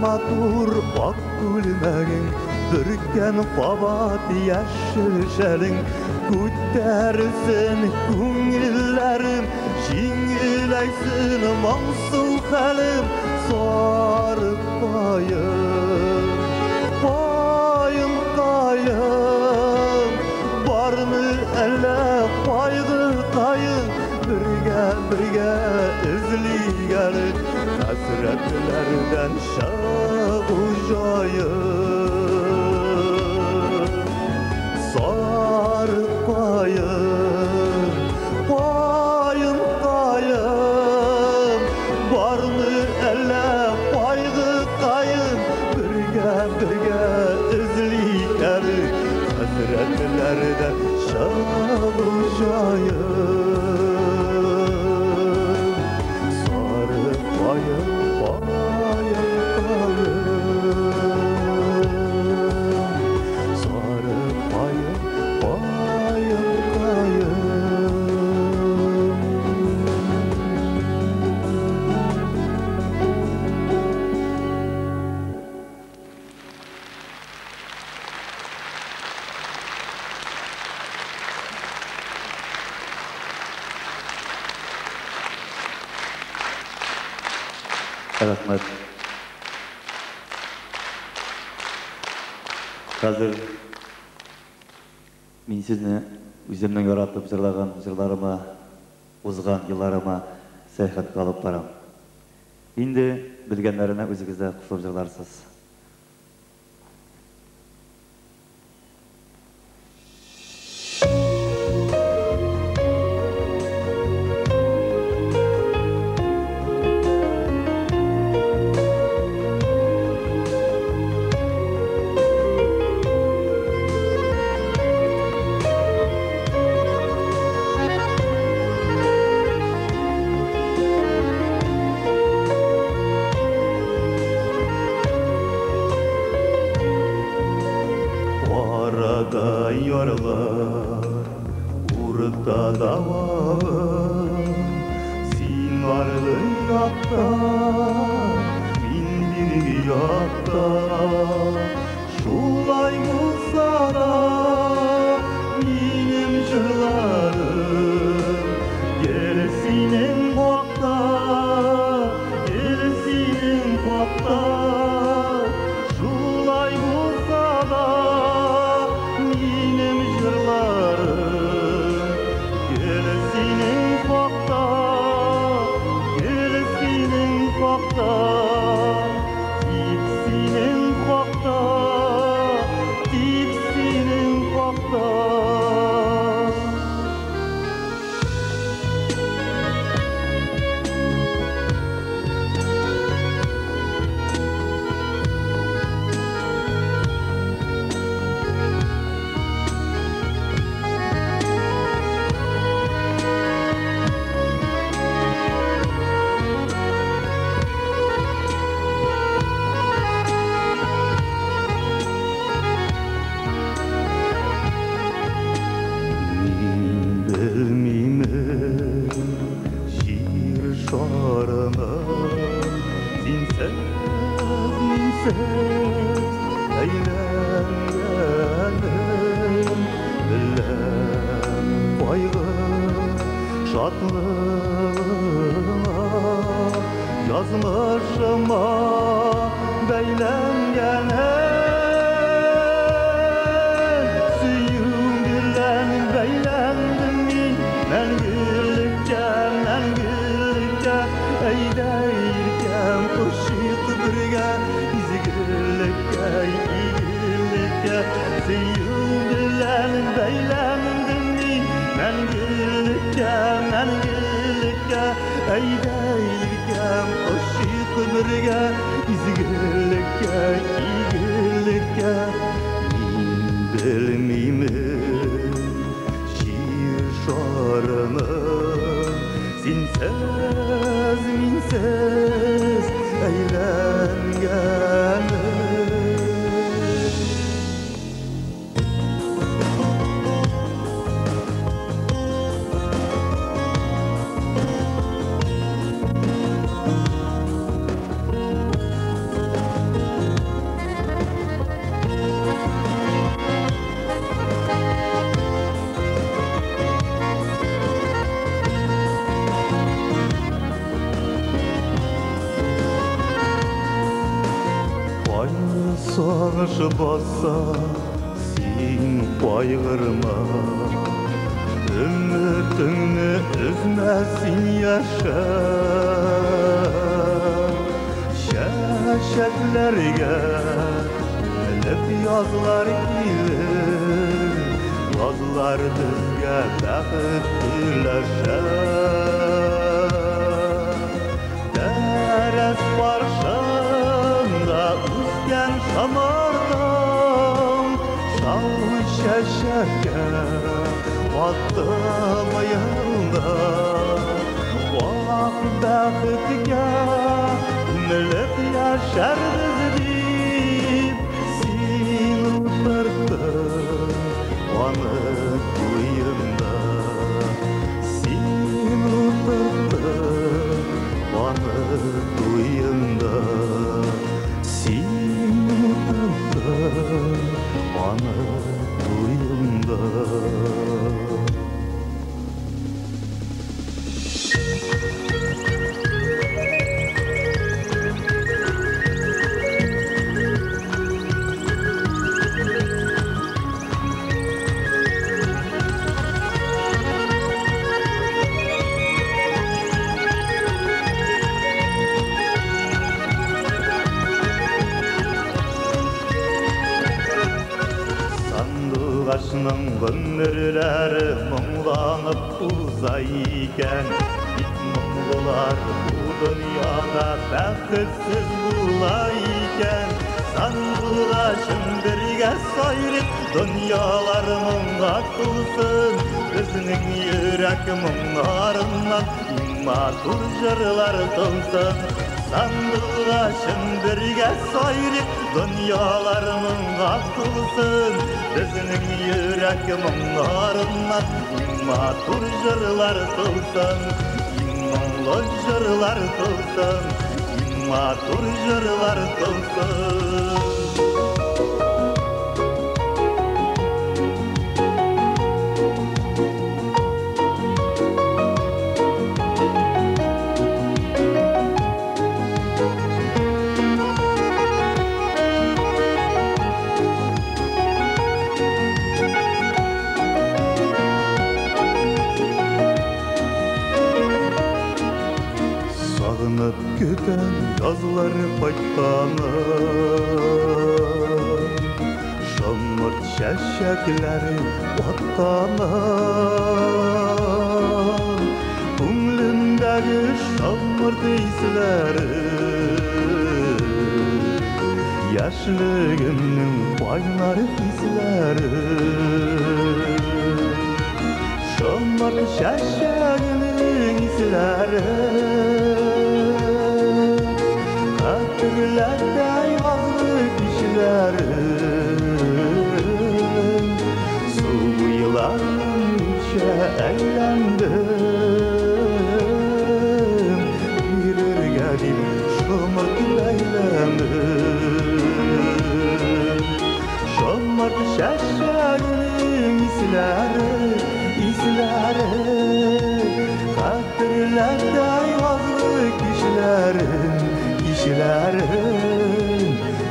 Matur ak gülmegin, bürken kabat yaşıl şelin, Güttersin güngillerim, şingileysin mansıl halim, sarı kayım, kayım kayım, var mı elle kaygı kayım, birge izli gelir, hasretlerden şad ujayım, sarı kayım, kayım kayım, var mı elle kaygı kayım, birge izli gelir, hasretlerden şad ujayım. Рахмат. Қазір мен сізні өзімнің яратып жырлаған жырларыма, озған жылдарыма саяхатқа алып барам. Енді білгендеріне өзіңізді құшып жырларсыз. Ortada bağım Sin varlı yakta Min bir yakta Şulay bulsa da Minim jırlarım Gerisinin vakta Gerisinin vakta Şulay bulsa da Minim jırlarım Gerisinin vakta Gerisinin vakta Tipsinin vakta Tipsinin vakta Yazmışıma beylengen Suyum bilen beylendim min Mengülükçe Eydeyirken Koşuyup birge İzgirlikçe İgirlikçe Suyum bilen beylendim min Mengülükçe Eydeyirken Koşuyup birge İzgirlikçe İgirlikçe Min bilmeyim şiir şarını Sinsiz minsiz eğlengeni Sağış bassa sen baygırma Ümitini üzmesin yaşa Şaşetlerge Milip yazlar gelir Yazlar bizge bəxit diləşə Dərəs barşında Uzgen şamardan Şal şəşərgə Vattım ayında Vaq bəxitgə Milip yaşar bizdir Sin utardın Vanı duyumda Sin utardın Vanı duyumda Sin utardın Vanı duyumda Başının ömürleri muңlanıp uzayken Git muңlular bu dünyada bəxitsiz bulayken Sandılaşın birge sayrıp dünyalar muңga tulsun Bizning yürek muңlarından matur jırlar tulsun Sandığaşın birge soyrik Dünyalarımın qaktılsın Bizning yürek munlarından Matur jırlar tılsın İmmonlu jırlar tılsın Matur jırlar tılsın Sağınıp güden yazları qaytqanı Şamırt şəşəkləri vatqanı Kumlümdəki şamırt izləri Yaşlığımın baynar izləri Şamırt şəşəkinin izləri Hatırlarday ağlı dişlerim Soğuk yılanın içe eğlendim Bilir gelip şomart eylendim Şomart şaşarın izleri Hatırlarday ağlı dişlerim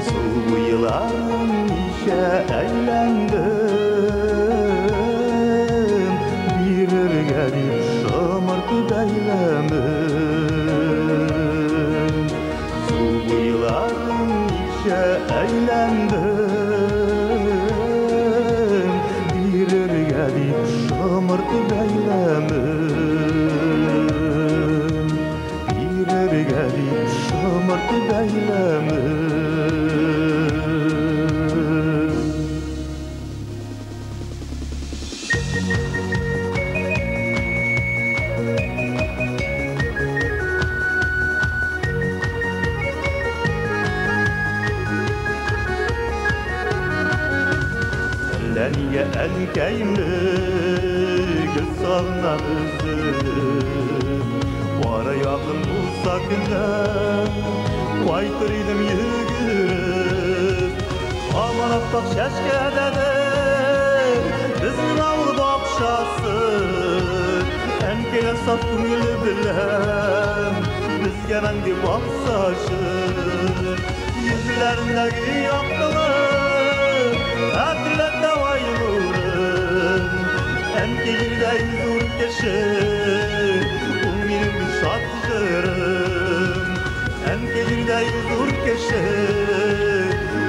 Soğuk yılan işe eğlendim Bilir gelip şamartı beylemin Soğuk yılan işe eğlendim Bilir gelip şamartı beylemin Bilir gelip şamartı beylemin Leniye elkeyimli gül sağına üzüm Vara yakın bulsa günden Vaytırıydım yürgürüp Aman aptak şeşkededir Bizim avlı bakşası Enkeye saf kungülü bilem Bizge mendi baksaşı Yüzlerindeki yaptılar Hatırlatta vayılırım Enkeyirde yüzür keşir Umminim bir şatjırım Enkeyirde yüzür keşir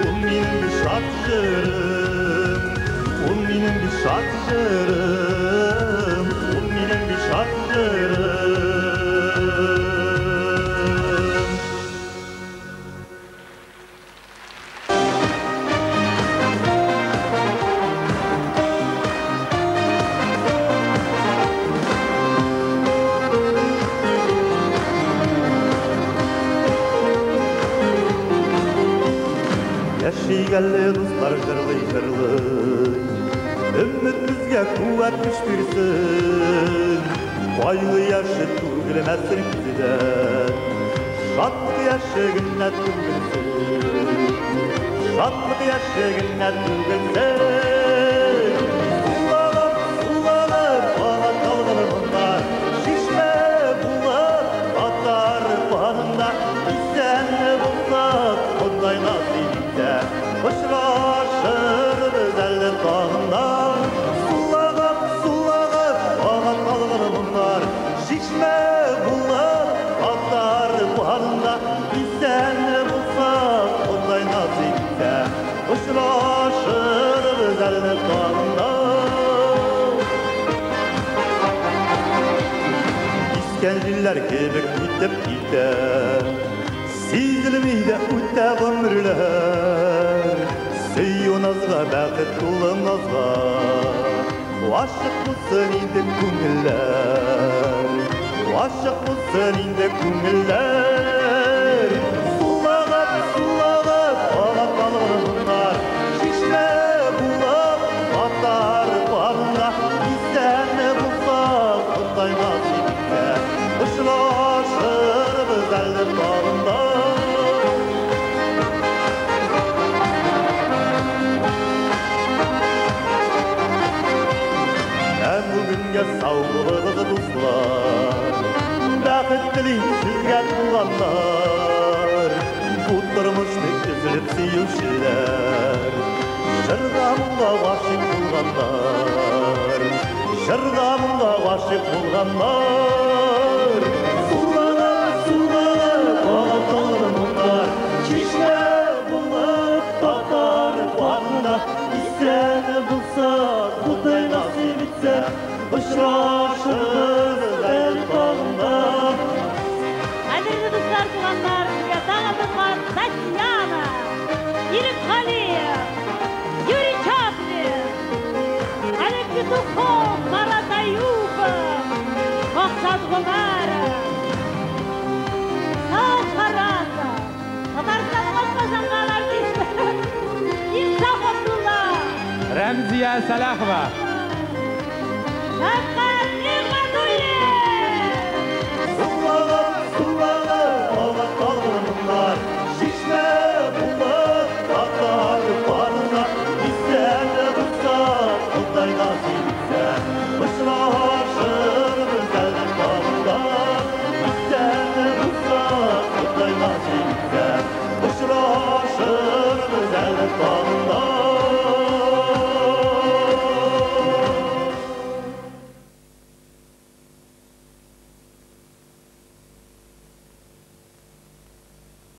Umminim bir şatjırım Umminim bir şatjırım Umminim bir şatjırım Yaşaygelli dostlar jırlı Ümmit bizge kuvvet güç birsin Baylı yaşı tügülemesin bizden Şatlı yaşı günne tügülsün Şatlı yaşı günne tügülsün Sulanıp bana kalmalı bunlar Şişme bulat atar bağında İsen bulsak onday nasibinde Hoşlaşır güzel bağında Sulanıp bana kalmalı bunlar Şişme bulat atar bağında İsen bulsak onday nasibinde Hoşlaşır güzel bağında İskenderler kebek gidip gider Sizilmeyde ütte ömürler Seyyonazga baqit to'lanazga Aşık mısın indi ko'ngillar Aşık mısın indi ko'ngillar күнгө сау болыңыз дуслар. Бақыт тілейм сізге туғандар, бұл тұрмышты үзіліп сүйушілер. Жырға мұңға ғашық болғандар, жырға мұңға ғашық болғандар. Суланып оғатыр мұңдар, шешне болып татар бағында. Исәні бұлса, құдай насip етсе, ұшырашырыз әл бағында. Қадірлі достар, туғандар, сізге таң атылған Татьяна, Ирик Қалиев, Юрий Чаплин, Олег Петухов, Марат Аюпов, Мақсат Ғұмаров, Сауд Қарасов, Татарстанның Атбасанған артисті Инсаф Абдулла, Рәмзия Салахова.